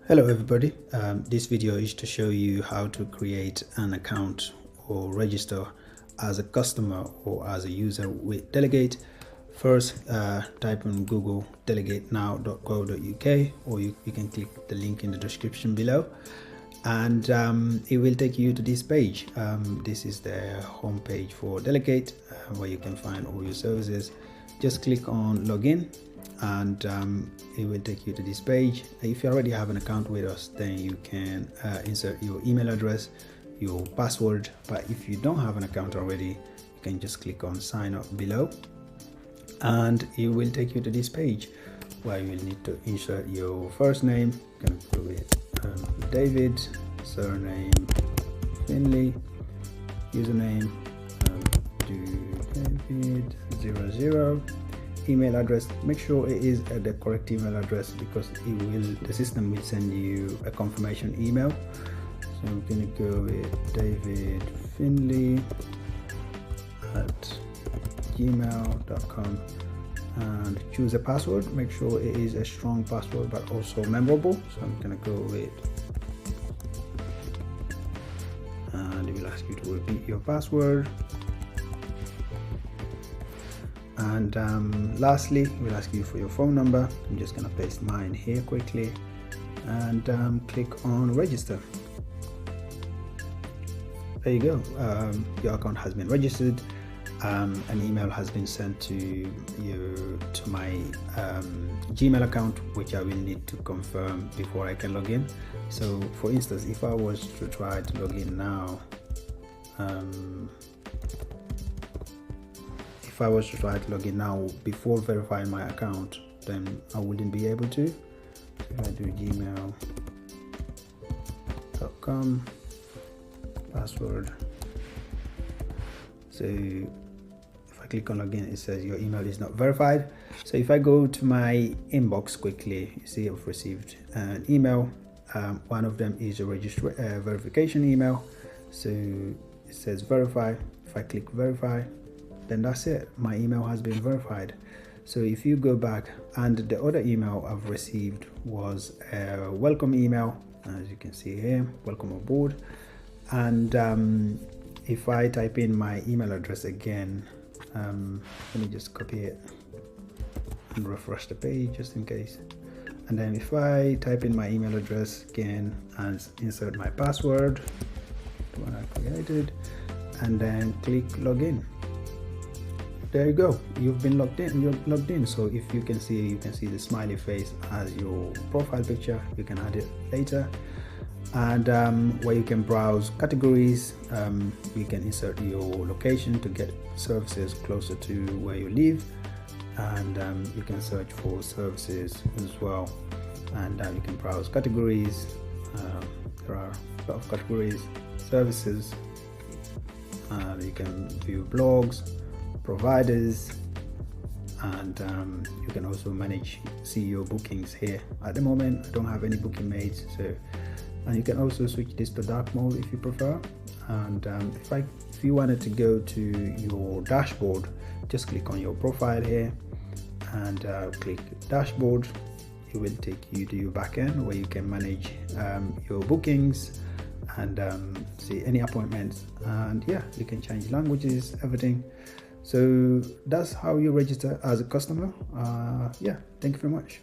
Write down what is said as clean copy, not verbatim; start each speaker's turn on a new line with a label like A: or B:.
A: Hello everybody, this video is to show you how to create an account or register as a customer or as a user with Delegate. First, type in Google delegatenow.co.uk, or you can click the link in the description below, and it will take you to this page. This is the home page for Delegate, where you can find all your services. Just click on login and it will take you to this page. If you already have an account with us, then you can insert your email address, your password. But if you don't have an account already, you can just click on sign up below and it will take you to this page where you will need to insert your first name. You can put it David, surname Finley, username David 00, email address. Make sure it is the correct email address, because the system will send you a confirmation email. So I'm gonna go with David Finley at gmail.com and choose a password. Make sure it is a strong password but also memorable. So I'm gonna go with, and it will ask you to repeat your password. And lastly, we'll ask you for your phone number. I'm just going to paste mine here quickly and click on register. There you go. Your account has been registered. An email has been sent to my Gmail account, which I will need to confirm before I can log in. So for instance, if I was to try to log in now, if I was to try to log in now before verifying my account, then I wouldn't be able to. If I do gmail.com password, so if I click on login, it says your email is not verified. So if I go to my inbox quickly, you see I've received an email. One of them is a verification email, so it says verify. If I click verify, then that's it, my email has been verified. So if you go back, and the other email I've received was a welcome email, as you can see here, welcome aboard. And if I type in my email address again, let me just copy it and refresh the page just in case. And then if I type in my email address again and insert my password, the one I created, and then click login, there you go, you've been logged in. You're logged in. So if you can see the smiley face as your profile picture. You can add it later, and where you can browse categories. You can insert your location to get services closer to where you live, and you can search for services as well, and you can browse categories. There are a lot of categories, services. You can view blogs, providers, and you can also see your bookings here. At the moment I don't have any booking made, so, and you can also switch this to dark mode if you prefer. And if you wanted to go to your dashboard, just click on your profile here and click dashboard. It will take you to your backend where you can manage your bookings and see any appointments, and yeah, you can change languages, everything. So that's how you register as a customer. Yeah, thank you very much.